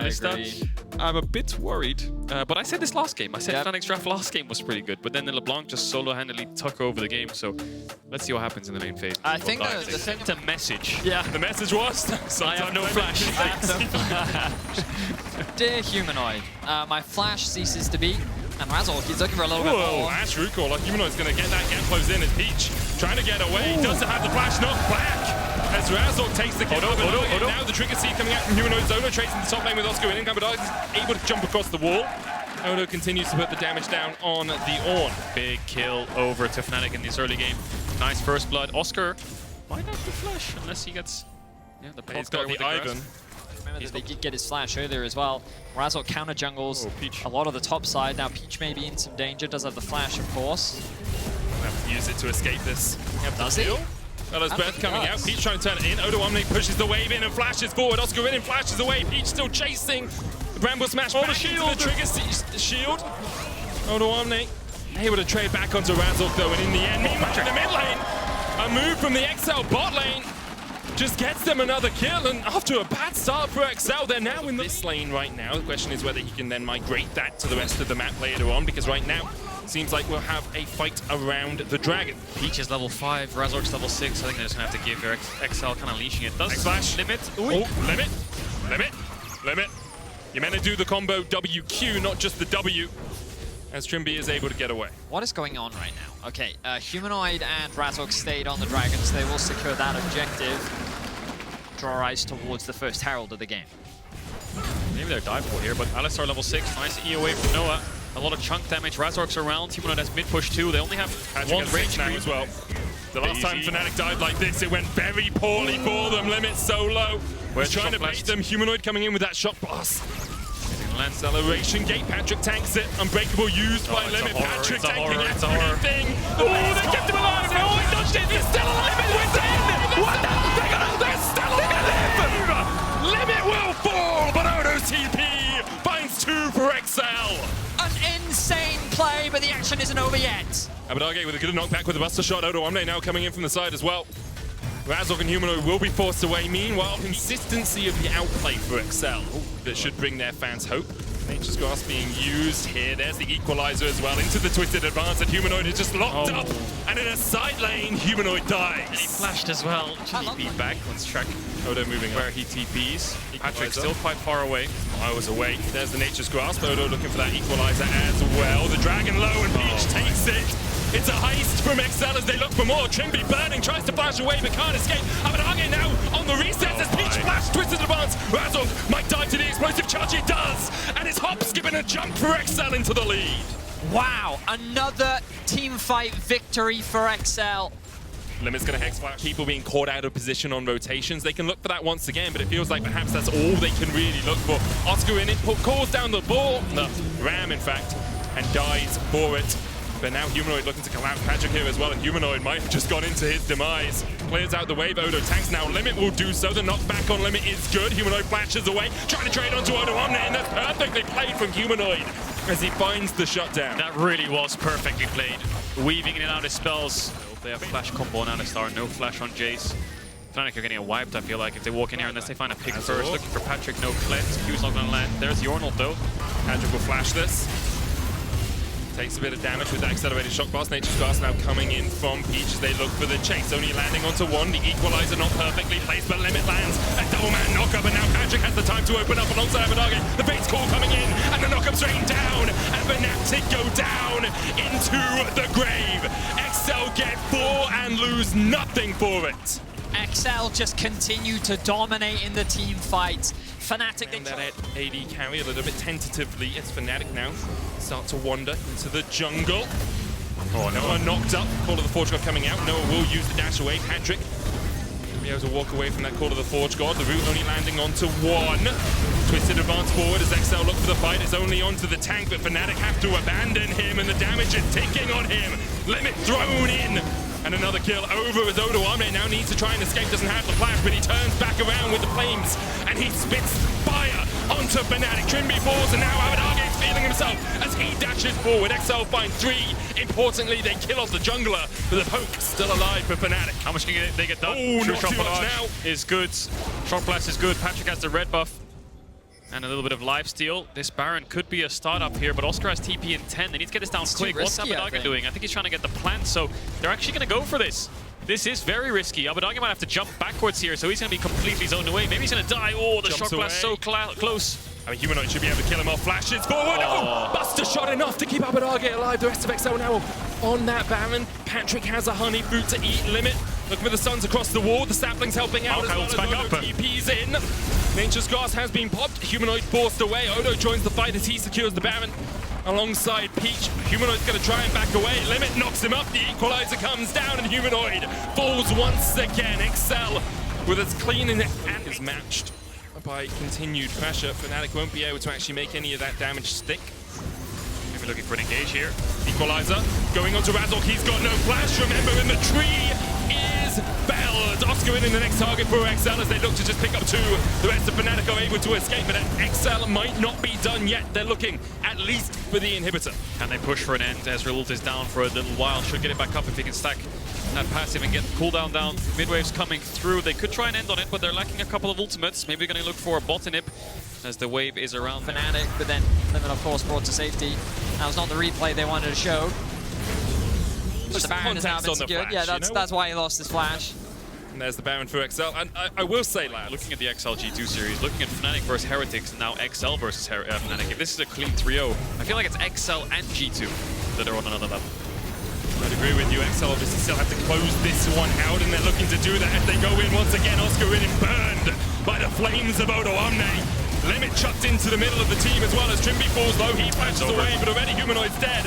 Kalista. I'm a bit worried, but I said this last game. I said Fnatic's draft last game was pretty good, but then the LeBlanc just solo-handedly took over the game, so let's see what happens in the main phase. I think they sent a message. Yeah. The message was, I have no flash. Dear Humanoid, my flash ceases to be, and Razork, he's looking for a little bit more. Ash recall, like Humanoid's going to get that gap close in as Peach trying to get away. He doesn't have the flash knocked back. As Razork takes the kill. Now the trigger seed coming out from Humanoid. Zono tracing the top lane with Oscarinin. Abbedagge is able to jump across the wall. Odo continues to put the damage down on the Ornn. Big kill over to Fnatic in this early game. Nice first blood. Oscar might have the flash unless he gets the He's got the Ivern. Remember that they did get his flash earlier as well. Razork counter jungles a lot of the top side. Now Peach may be in some danger. Does have the flash, of course. Have to use it to escape this. Does he? Ella's breath coming out. Peach trying to turn it in. Odoamne pushes the wave in and flashes forward. Oscarinin flashes away. Peach still chasing. The Bramble smash back the shield. Into the trigger shield. Odoamne able to trade back onto Razork though, and in the end, meanwhile in the mid lane, a move from the XL bot lane just gets them another kill, and after a bad start for XL, they're now in this lane right now. The question is whether he can then migrate that to the rest of the map later on, because right now, seems like we'll have a fight around the dragon. Peach is level 5, Razork's level 6. I think they're just going to have to give their XL kind of leashing it. Does X-Flash. Limit. Limit. You're meant to do the combo WQ, not just the W, as Trymbi is able to get away. What is going on right now? Okay, Humanoid and Razork stayed on the dragons. They will secure that objective. Draw our eyes towards the first herald of the game. Maybe they're dive for here, but Alistar level 6. Nice EOA from Noah. A lot of chunk damage. Razork's around. Humanoid has mid push too. They only have one range now as well. The last time Fnatic died like this, it went very poorly for them. Limit so low. We're trying to bait them. Humanoid coming in with that shock blast. Acceleration gate. Patrik tanks it. Unbreakable used by Limit. Patrik tanking everything. Oh, they kept him alive. No, he dodged it. He's still alive. It's in. What the? They're still alive. Limit will fall, but Odo's TP finds 2 for XL. An insane play, but the action isn't over yet. Abbedagge with a good knockback with a buster shot. Odoamne now coming in from the side as well. Razork and Humanoid will be forced away. Meanwhile, consistency of the outplay for XL that should bring their fans hope. Nature's Grasp being used here. There's the equalizer as well into the twisted advance, and Humanoid is just locked up. And in a side lane, Humanoid dies. And he flashed as well. TP back. Let's track Odo moving where up. he TPs. Patrik still quite far away. Miles away. There's the Nature's Grasp. Odo looking for that equalizer as well. The Dragon low, and Peach takes it. It's a heist from XL as they look for more. Trymbi burning, tries to flash away but can't escape. Abbedagge now on the reset as Peach flash, twisted advance. Razork might dive to the explosive charge, it does! And it's hop, skip and a jump for XL into the lead. Wow, another team fight victory for XL. Limit's going to Hex Flash. People being caught out of position on rotations. They can look for that once again, but it feels like perhaps that's all they can really look for. Oscarinin calls down the ball, the ram in fact, and dies for it. But now Humanoid looking to collapse Patrik here as well, and Humanoid might have just gone into his demise. Clears out the wave, Odo tanks now. Limit will do so. The knockback on Limit is good. Humanoid flashes away, trying to trade onto Odoamne, and that's perfectly played from Humanoid as he finds the shutdown. That really was perfectly played. Weaving in and out his spells. They have flash combo on Alistar, no flash on Jayce. Fnatic are getting wiped, I feel like, if they walk in here unless they find a pick first. Looking for Patrik, no cleanse. Q's not gonna land. There's the Ornn though. Caedrel will flash this. Takes a bit of damage with that accelerated shock blast. Nature's Grasp now coming in from Peach as they look for the chase. Only landing onto one. The equalizer not perfectly placed, but Limit lands. A double man knockup, and now Patrik has the time to open up alongside Abbedagge. The Fate's Call coming in, and the knockup's rain down. And Fnatic go down into the grave. XL get 4 and lose nothing for it. XL just continue to dominate in the team fight. Fnatic, and that AD carry a little bit tentatively. It's Fnatic now. Start to wander into the jungle. Noah knocked up. Call of the Forge God coming out. Noah will use the dash away. Patrik will be able to walk away from that Call of the Forge God. The root only landing onto one. Twisted advance forward as XL look for the fight. It's only onto the tank, but Fnatic have to abandon him, and the damage is ticking on him. Limit thrown in. And another kill over as Odoamne now needs to try and escape, doesn't have the flash, but he turns back around with the flames, and he spits fire onto Fnatic. Trymbi falls, and now Abbedagge is feeling himself as he dashes forward. XL find 3. Importantly, they kill off the jungler, but the poke still alive for Fnatic. How much can they get done? Oh, not too much now. Is good. Shock blast is good. Patrik has the red buff. And a little bit of lifesteal. This Baron could be a startup here, but Oscar has TP in 10. They need to get this down quick. What's Abbedagge doing? I think he's trying to get the plant, so they're actually going to go for this. This is very risky. Abbedagge might have to jump backwards here, so he's going to be completely zoned away. Maybe he's going to die. Oh, the shot blast so close. I mean, Humanoid should be able to kill him off. Flashes forward. Oh, Buster shot enough to keep Abbedagge alive. The rest of XL now on that Baron. Patrik has a honey fruit to eat limit. Looking for the Suns across the wall. The saplings helping out as well as Odo TP's in. Nature's Grass has been popped. Humanoid forced away. Odo joins the fight as he secures the Baron alongside Peach. Humanoid's going to try and back away. Limit knocks him up. The equalizer comes down and Humanoid falls once again. XL with as clean and is matched by continued pressure. Fnatic won't be able to actually make any of that damage stick. Maybe looking for an engage here. Equalizer going on to Razork. He's got no flash. Remember, in the tree is Belled. Oscarinin the next target for XL as they look to just pick up two. The rest of Fnatic are able to escape, but XL might not be done yet. They're looking at least for the inhibitor. Can they push for an end? Ezreal ult is down for a little while. Should get it back up if he can stack that passive and get cooldown down. Midwave's coming through. They could try and end on it, but they're lacking a couple of ultimates. Maybe they're going to look for a bot inhib as the wave is around Fnatic, but then Limit, of course, brought to safety. That was not the replay they wanted to show. But the Baron has now been secured. Yeah, that's why he lost his flash. And there's the Baron for XL. And I will say, lads, looking at the XL G2 series, looking at Fnatic versus Heretics, and now XL versus Fnatic, if this is a clean 3-0, I feel like it's XL and G2 that are on another level. I'd agree with you. XL obviously still have to close this one out, and they're looking to do that as they go in once again. Oscarinin burned by the flames of Odoamne. Limit chucked into the middle of the team as well as Trymbi falls low. He flashes away, but already Humanoid's dead.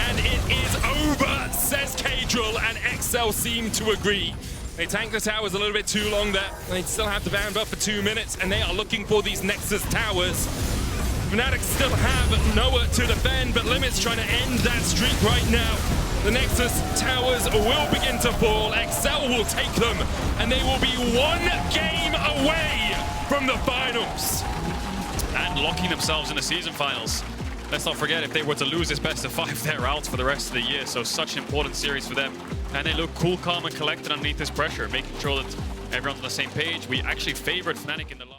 And it is over, says Caedrel, and XL seem to agree. They tank the towers a little bit too long there. They still have the Baron buff for 2 minutes, and they are looking for these Nexus towers. Fnatic still have nowhere to defend, but Limit's trying to end that streak right now. The Nexus towers will begin to fall. XL will take them, and they will be 1 game away from the finals. And locking themselves in the season finals. Let's not forget, if they were to lose this best of 5, they're out for the rest of the year. So such an important series for them. And they look cool, calm, and collected underneath this pressure, making sure that everyone's on the same page. We actually favored Fnatic in the last.